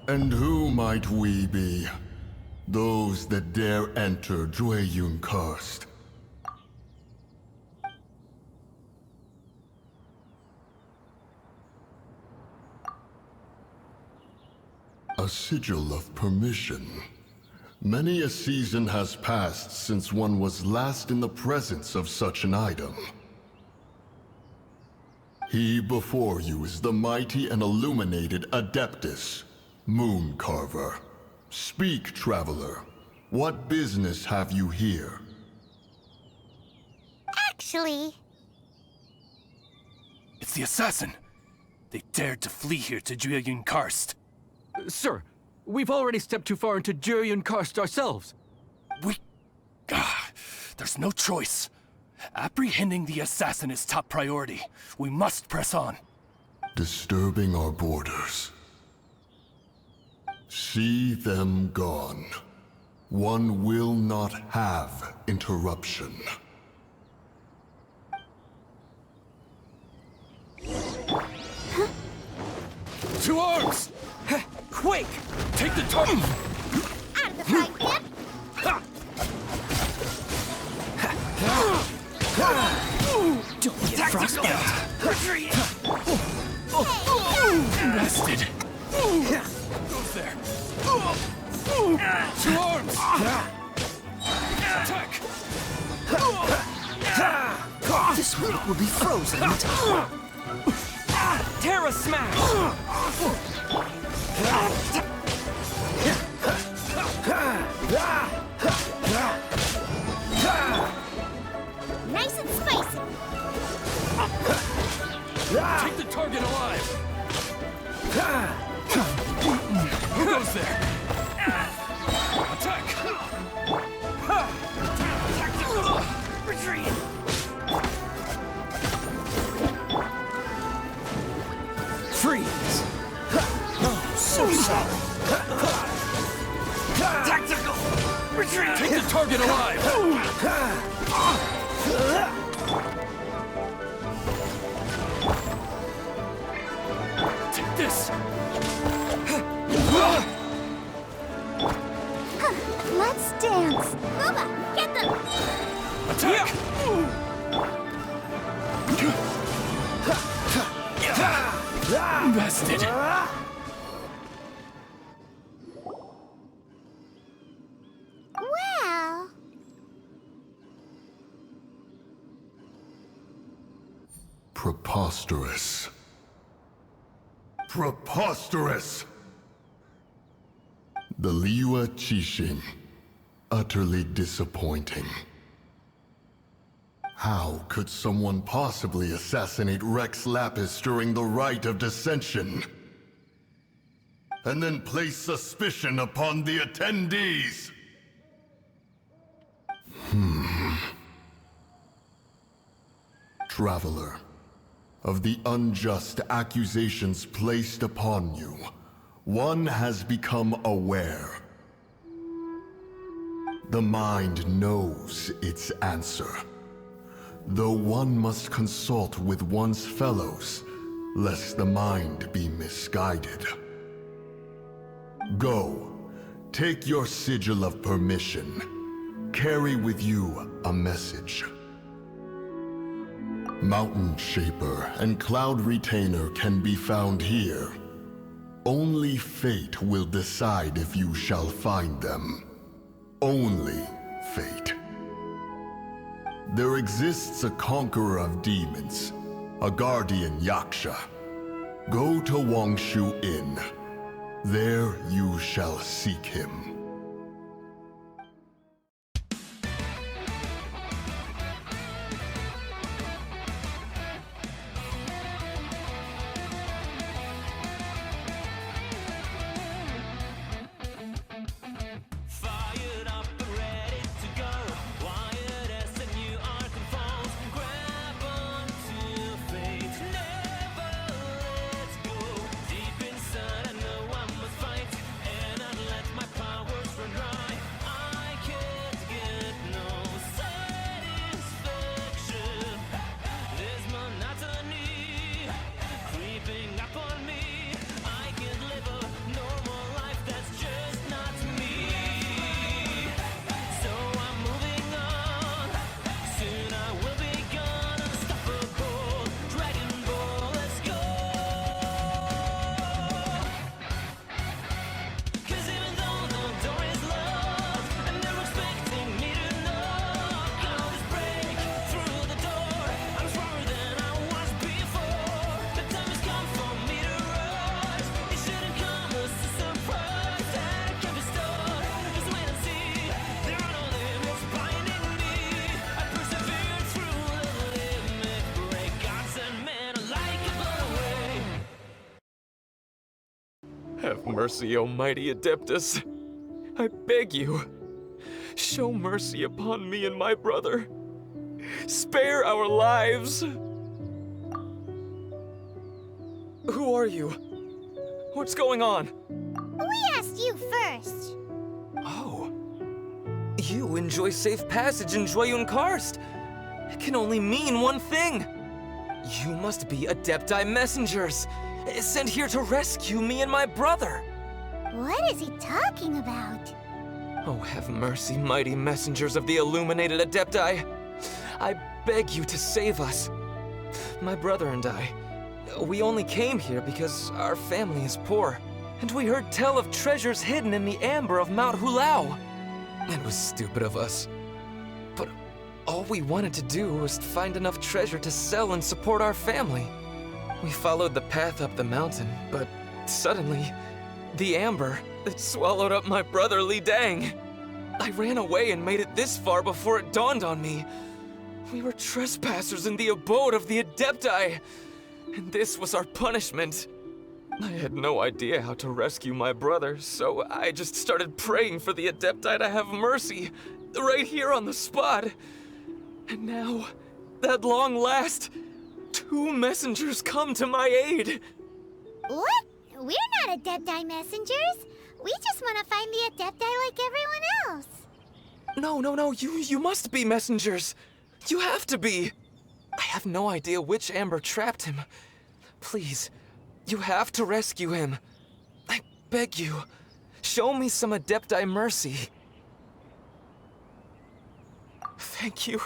And who might we be? Those that dare enter Jueyun Karst. A sigil of permission. Many a season has passed since one was last in the presence of such an item. He before you is the mighty and illuminated Adeptis, Moon Carver. Speak, traveler. What business have you here? Actually... It's the assassin! They dared to flee here to Jueyun Karst. Sir, we've already stepped too far into Jueyun Karst ourselves. There's no choice. Apprehending the assassin is top priority. We must press on. Disturbing our borders. See them gone. One will not have interruption. To arms! Quick! Take the target! Out of the fight, Pip! Don't get frostbite! Bested! Goes there! To arms! Attack! This week will be frozen in time. Terra Smash! Nice and spicy! Take the target alive! Who goes there? Attack! Retreat! Freeze! Oh, so sorry. Tactical! Retreat! Take the target alive! Take this! Let's dance! Booba, get them! Attack! Bested! Well... Preposterous. Preposterous! The Liyue Qixing. Utterly disappointing. How could someone possibly assassinate Rex Lapis during the rite of dissension? And then place suspicion upon the attendees? Traveler, of the unjust accusations placed upon you, one has become aware. The mind knows its answer, though one must consult with one's fellows, lest the mind be misguided. Go, take your sigil of permission. Carry with you a message. Mountain Shaper and Cloud Retainer can be found here. Only fate will decide if you shall find them. Only fate. There exists a conqueror of demons, a guardian Yaksha. Go to Wangshu Inn. There you shall seek him. Deep inside I know I must fight, and I'd let my power Have mercy, O mighty adeptis. I beg you, show mercy upon me and my brother. Spare our lives. Who are you? What's going on? We asked you first. Oh. You enjoy safe passage in Jueyun Karst. It can only mean one thing. You must be adepti messengers, sent here to rescue me and my brother. What is he talking about? Oh, have mercy, mighty messengers of the illuminated adepti. I beg you to save us. My brother and I, we only came here because our family is poor, and we heard tell of treasures hidden in the amber of Mount Hulao. It was stupid of us. But all we wanted to do was find enough treasure to sell and support our family. We followed the path up the mountain, but suddenly, the amber, it swallowed up my brother Li Dang. I ran away and made it this far before it dawned on me. We were trespassers in the abode of the adepti, and this was our punishment. I had no idea how to rescue my brother, so I just started praying for the adepti to have mercy, right here on the spot. And now, at long last, 2 messengers come to my aid. What? We're not adepti messengers. We just want to find the adepti like everyone else. No, you must be messengers. You have to be. I have no idea which amber trapped him. Please, you have to rescue him. I beg you, show me some adepti mercy. Thank you,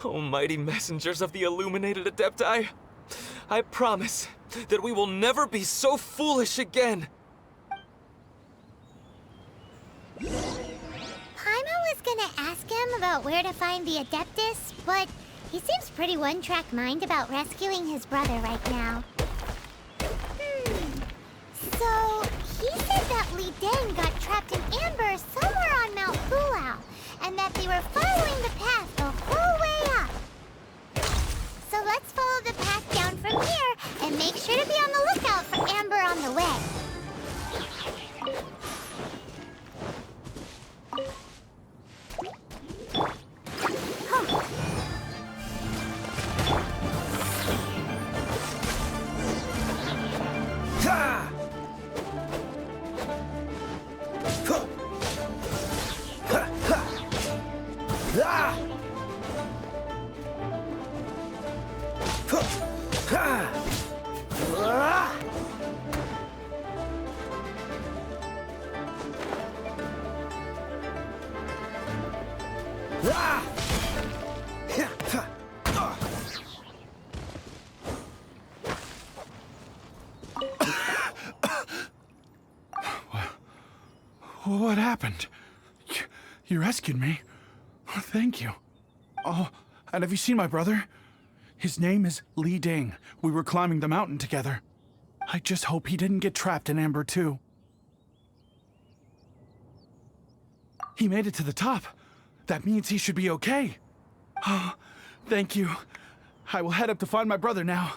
oh mighty messengers of the illuminated adepti. I promise that we will never be so foolish again. Paimon was gonna ask him about where to find the adeptis, but he seems pretty one-track mind about rescuing his brother right now. So, he said that Li Dang got trapped in amber somewhere on Mount Hulao, and that they were following the path the whole way up. So let's follow the path down from here, and make sure to be on the lookout for amber on the way. What happened? You rescued me. Thank you. Oh, and have you seen my brother? His name is Li Dang. We were climbing the mountain together. I just hope he didn't get trapped in Amber too. He made it to the top. That means he should be okay. Oh, thank you. I will head up to find my brother now.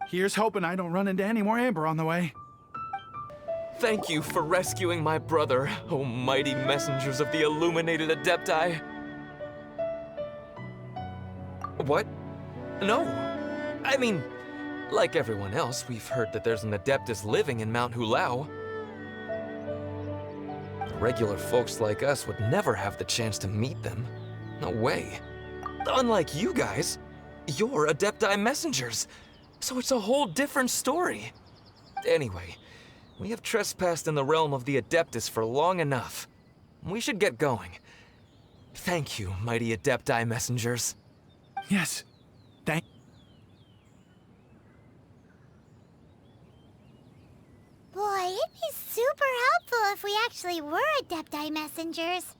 Here's hoping I don't run into any more Amber on the way. Thank you for rescuing my brother, O mighty messengers of the illuminated adepti. What? No. I mean, like everyone else, we've heard that there's an adeptus living in Mount Hulao. Regular folks like us would never have the chance to meet them. No way. Unlike you guys, you're adepti messengers, so it's a whole different story. Anyway, we have trespassed in the realm of the adeptis for long enough. We should get going. Thank you, mighty adepti messengers. Yes. Thank... Boy, it'd be super helpful if we actually were adepti messengers.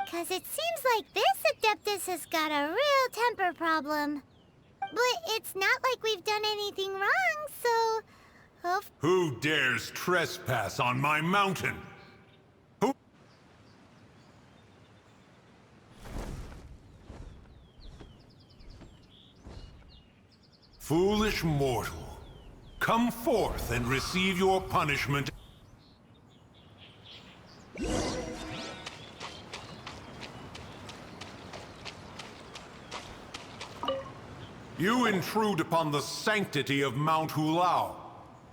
'Cause it seems like this adeptus has got a real temper problem. But it's not like we've done anything wrong, so... Who dares trespass on my mountain? Who? Foolish mortal. Come forth and receive your punishment. You intrude upon the sanctity of Mount Hulao.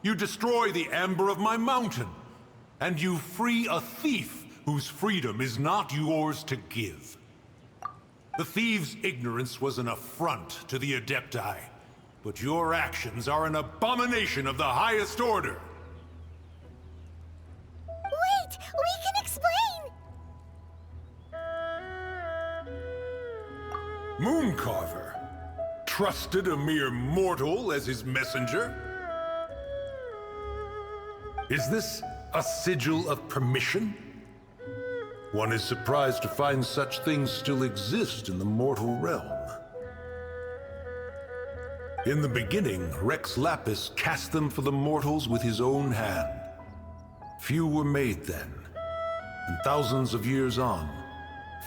You destroy the amber of my mountain. And you free a thief whose freedom is not yours to give. The thief's ignorance was an affront to the adepti, but your actions are an abomination of the highest order. Wait! We can explain! Mooncarver trusted a mere mortal as his messenger? Is this a sigil of permission? One is surprised to find such things still exist in the mortal realm. In the beginning, Rex Lapis cast them for the mortals with his own hand. Few were made then, and thousands of years on,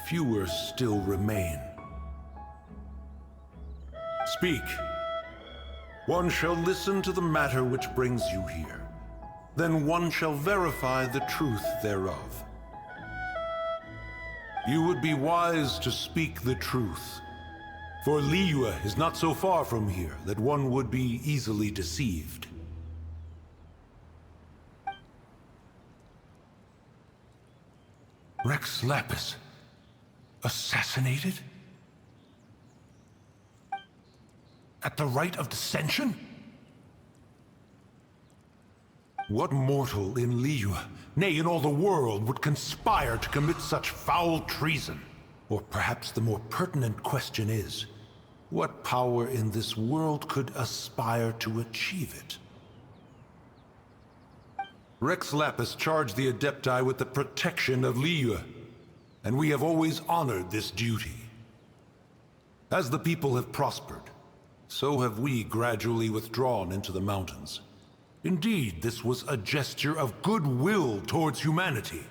fewer still remain. Speak. One shall listen to the matter which brings you here. Then one shall verify the truth thereof. You would be wise to speak the truth, for Liyue is not so far from here that one would be easily deceived. Rex Lapis, assassinated? At the rite of dissension? What mortal in Liyue, nay, in all the world, would conspire to commit such foul treason? Or perhaps the more pertinent question is, what power in this world could aspire to achieve it? Rex Lapis charged the adepti with the protection of Liyue, and we have always honored this duty. As the people have prospered, so have we gradually withdrawn into the mountains. Indeed, this was a gesture of goodwill towards humanity.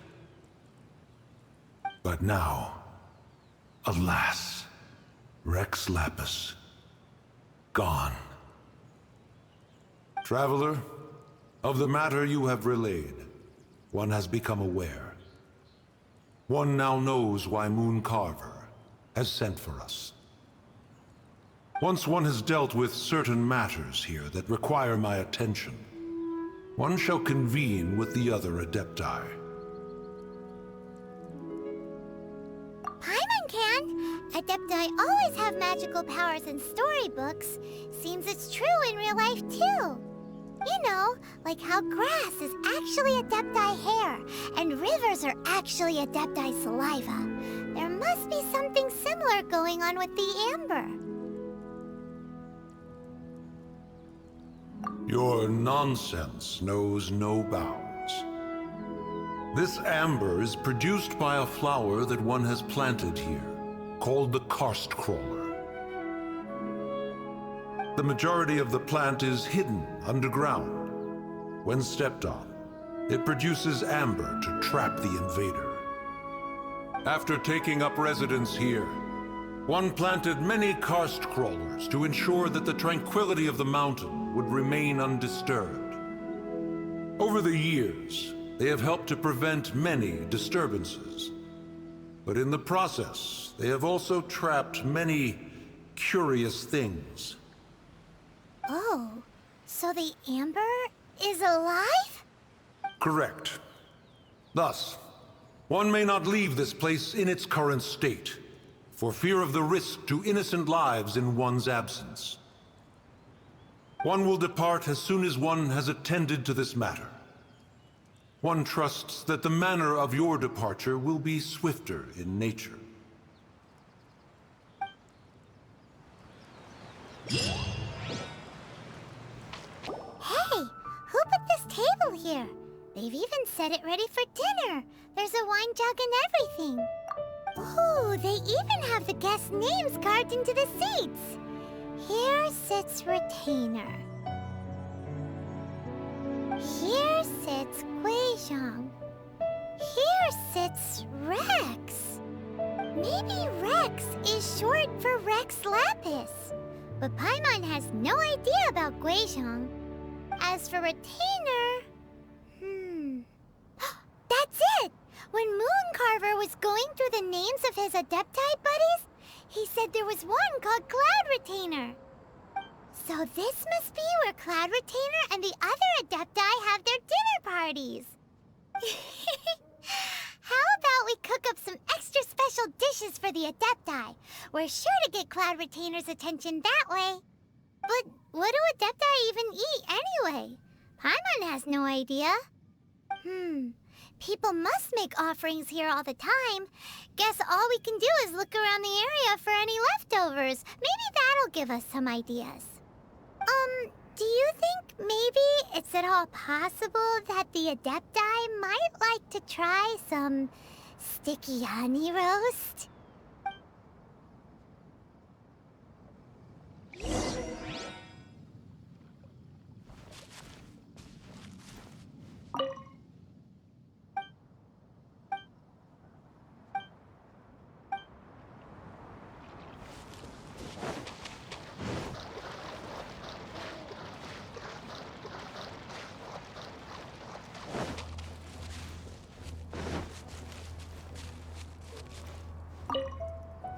But now, alas, Rex Lapis, gone. Traveler, of the matter you have relayed, one has become aware. One now knows why Mooncarver has sent for us. Once one has dealt with certain matters here that require my attention, one shall convene with the other adepti. Paimon can! Adepti always have magical powers in storybooks. Seems it's true in real life, too. You know, like how grass is actually adepti hair, and rivers are actually adepti saliva. There must be something similar going on with the amber. Your nonsense knows no bounds. This amber is produced by a flower that one has planted here, called the Karst crawler. The majority of the plant is hidden underground. When stepped on, it produces amber to trap the invader. After taking up residence here, one planted many Karst crawlers to ensure that the tranquility of the mountain would remain undisturbed. Over the years, they have helped to prevent many disturbances. But in the process, they have also trapped many curious things. Oh, so the amber is alive? Correct. Thus, one may not leave this place in its current state, for fear of the risk to innocent lives in one's absence. One will depart as soon as one has attended to this matter. One trusts that the manner of your departure will be swifter in nature. Hey, who put this table here? They've even set it ready for dinner. There's a wine jug and everything. Ooh, they even have the guests' names carved into the seats. Here sits Retainer. Here sits Guizhong. Here sits Rex. Maybe Rex is short for Rex Lapis. But Paimon has no idea about Guizhong. As for retainer... That's it! When Mooncarver was going through the names of his adepti buddies, he said there was one called Cloud Retainer. So this must be where Cloud Retainer and the other adepti have their dinner parties. How about we cook up some extra special dishes for the adepti? We're sure to get Cloud Retainer's attention that way. But what do adepti even eat anyway? Paimon has no idea. People must make offerings here all the time. Guess all we can do is look around the area for any leftovers. Maybe that'll give us some ideas. Do you think maybe it's at all possible that the adepti might like to try some sticky honey roast?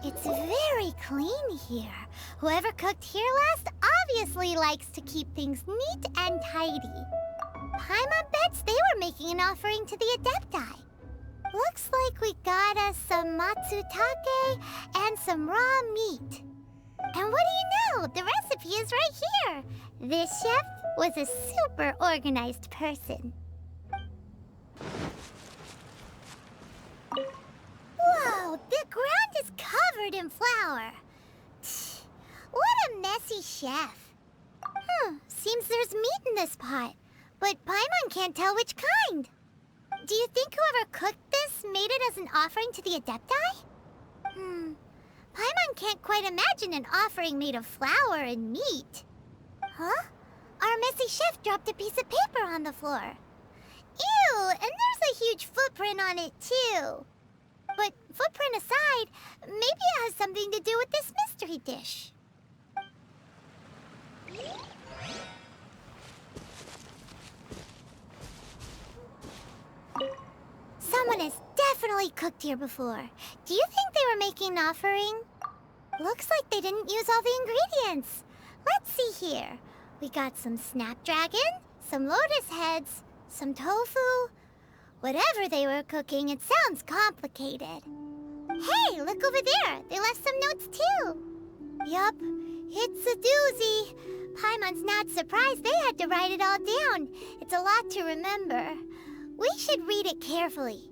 It's very clean here. Whoever cooked here last obviously likes to keep things neat and tidy. Paimon bets they were making an offering to the adepti. Looks like we got us some matsutake and some raw meat. And what do you know? The recipe is right here. This chef was a super organized person. Whoa, the ground is covered in flour. What a messy chef. Seems there's meat in this pot, but Paimon can't tell which kind. Do you think whoever cooked this made it as an offering to the adepti? Paimon can't quite imagine an offering made of flour and meat. Huh? Our messy chef dropped a piece of paper on the floor. Ew, and there's a huge footprint on it too. But footprint aside, maybe it has something to do with this mystery dish. Someone has definitely cooked here before. Do you think they were making an offering? Looks like they didn't use all the ingredients. Let's see here. We got some snapdragon, some lotus heads, some tofu. Whatever they were cooking, it sounds complicated. Hey, look over there. They left some notes too. Yup, it's a doozy. Paimon's not surprised they had to write it all down. It's a lot to remember. We should read it carefully.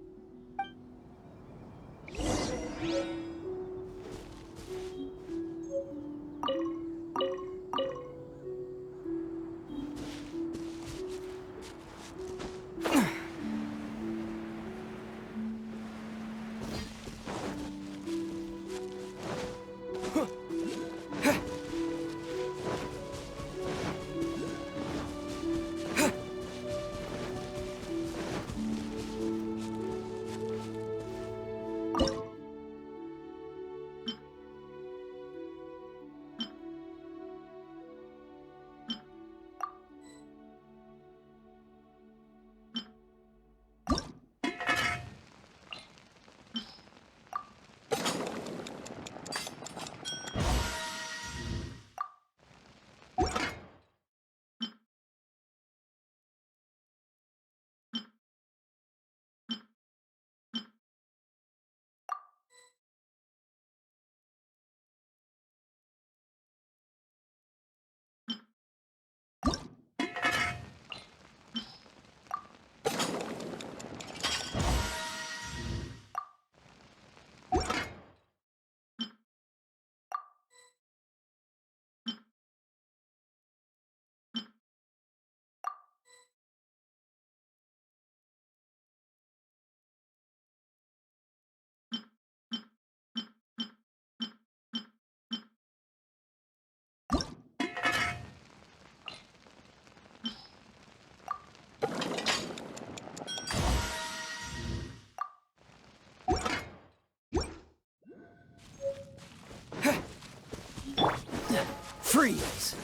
Freeze!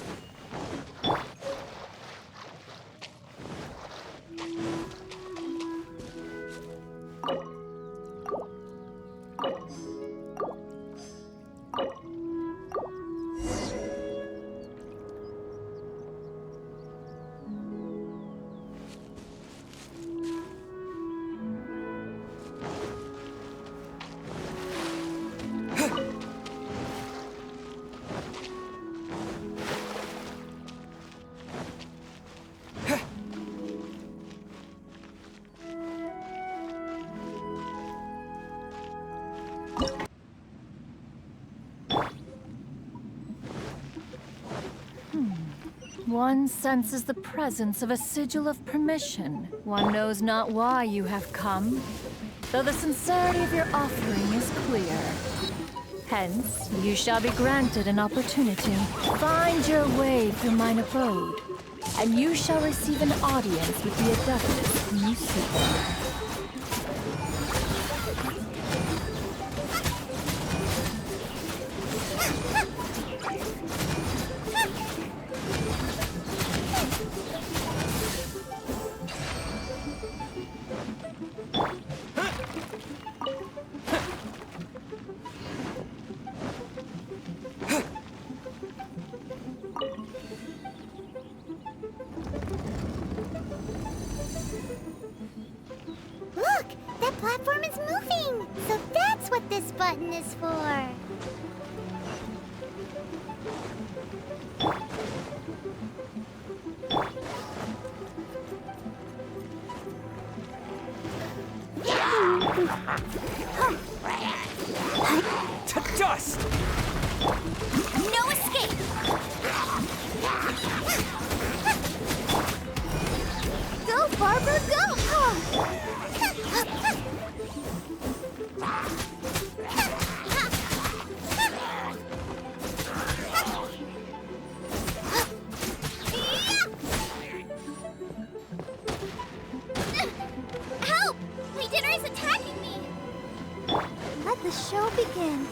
One senses the presence of a sigil of permission. One knows not why you have come, though the sincerity of your offering is clear. Hence, you shall be granted an opportunity. Find your way through mine abode, and you shall receive an audience with the adeptis whom you seek. Look! That platform is moving! So that's what this button is for! To dust! No escape! Go, Barber, go! Help! My dinner is attacking me! Let the show begin.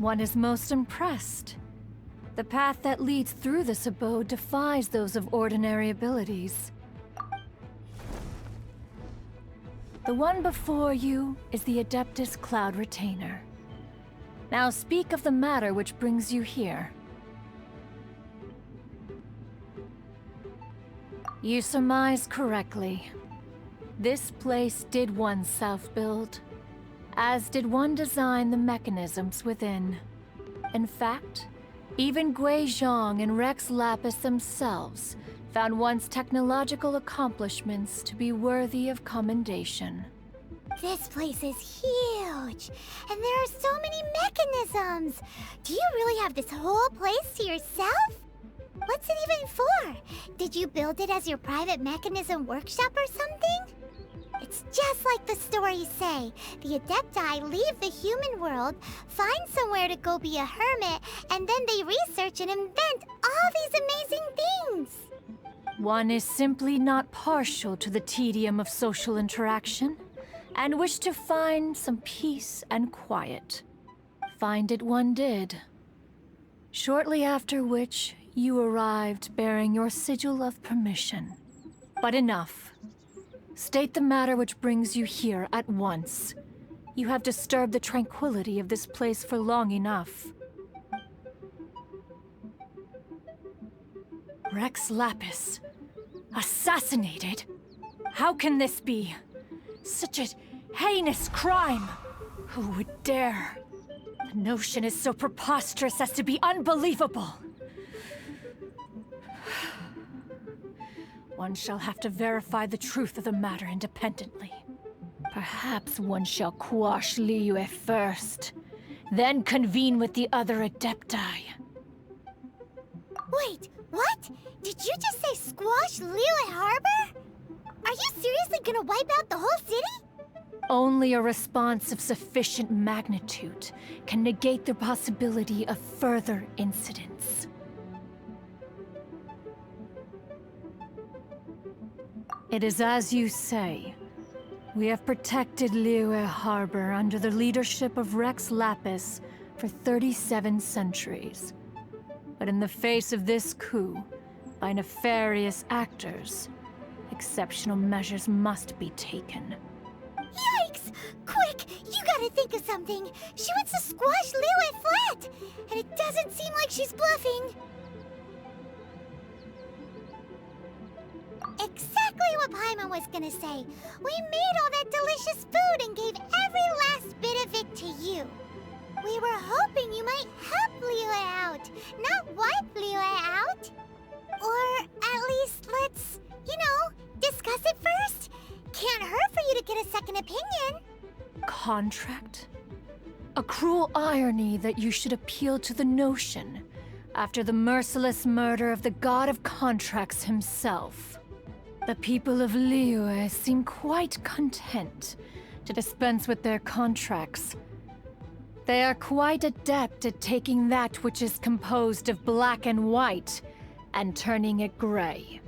One is most impressed. The path that leads through this abode defies those of ordinary abilities. The one before you is the Adeptis Cloud Retainer. Now speak of the matter which brings you here. You surmise correctly. This place did once self-build, as did one design the mechanisms within. In fact, even Jueyun and Rex Lapis themselves found one's technological accomplishments to be worthy of commendation. This place is huge, and there are so many mechanisms. Do you really have this whole place to yourself? What's it even for? Did you build it as your private mechanism workshop or something? It's just like the stories say. The Adepti leave the human world, find somewhere to go be a hermit, and then they research and invent all these amazing things. One is simply not partial to the tedium of social interaction, and wished to find some peace and quiet. Find it one did. Shortly after which, you arrived bearing your sigil of permission. But enough. State the matter which brings you here at once. You have disturbed the tranquility of this place for long enough. Rex Lapis. Assassinated? How can this be? Such a heinous crime! Who would dare? The notion is so preposterous as to be unbelievable. One shall have to verify the truth of the matter independently. Perhaps one shall quash Liyue first, then convene with the other adepti. Wait, what? Did you just say squash Liyue Harbor? Are you seriously gonna wipe out the whole city? Only a response of sufficient magnitude can negate the possibility of further incidents. It is as you say. We have protected Liyue Harbor under the leadership of Rex Lapis for 37 centuries. But in the face of this coup, by nefarious actors, exceptional measures must be taken. Yikes! Quick, you gotta think of something. She wants to squash Liyue flat, and it doesn't seem like she's bluffing. Exactly what Paimon was gonna say. We made all that delicious food and gave every last bit of it to you. We were hoping you might help Liyue out, not wipe Liyue out. Or at least let's, discuss it first. Can't hurt for you to get a second opinion. Contract? A cruel irony that you should appeal to the notion after the merciless murder of the god of contracts himself. The people of Liyue seem quite content to dispense with their contracts. They are quite adept at taking that which is composed of black and white and turning it gray.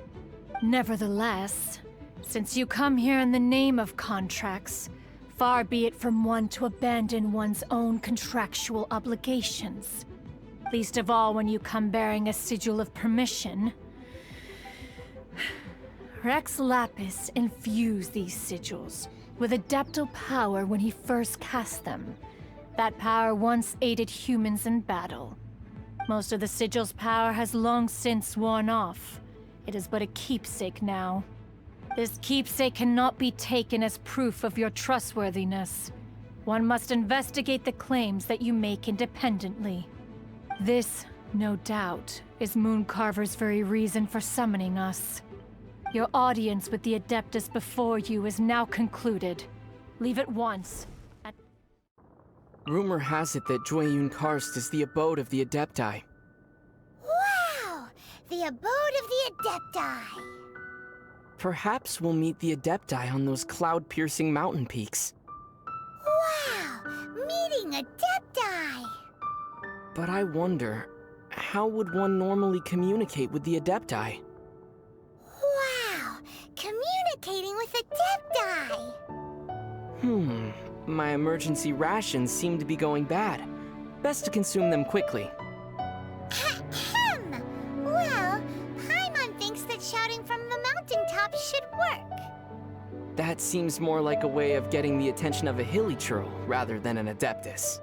Nevertheless, since you come here in the name of contracts, far be it from one to abandon one's own contractual obligations. Least of all when you come bearing a sigil of permission. Rex Lapis infused these sigils with adeptal power when he first cast them. That power once aided humans in battle. Most of the sigil's power has long since worn off. It is but a keepsake now. This keepsake cannot be taken as proof of your trustworthiness. One must investigate the claims that you make independently. This, no doubt, is Mooncarver's very reason for summoning us. Your audience with the adeptis before you is now concluded. Leave at once. Rumor has it that Jueyun Karst is the abode of the adepti. Wow! The abode of the adepti. Perhaps we'll meet the adepti on those cloud-piercing mountain peaks. Wow! Meeting adepti! But I wonder, how would one normally communicate with the adepti? Wow! Communicating with adepti! My emergency rations seem to be going bad. Best to consume them quickly. Ahem! Well, Paimon thinks that shouting from the mountaintop should work. That seems more like a way of getting the attention of a hilly troll rather than an adeptis.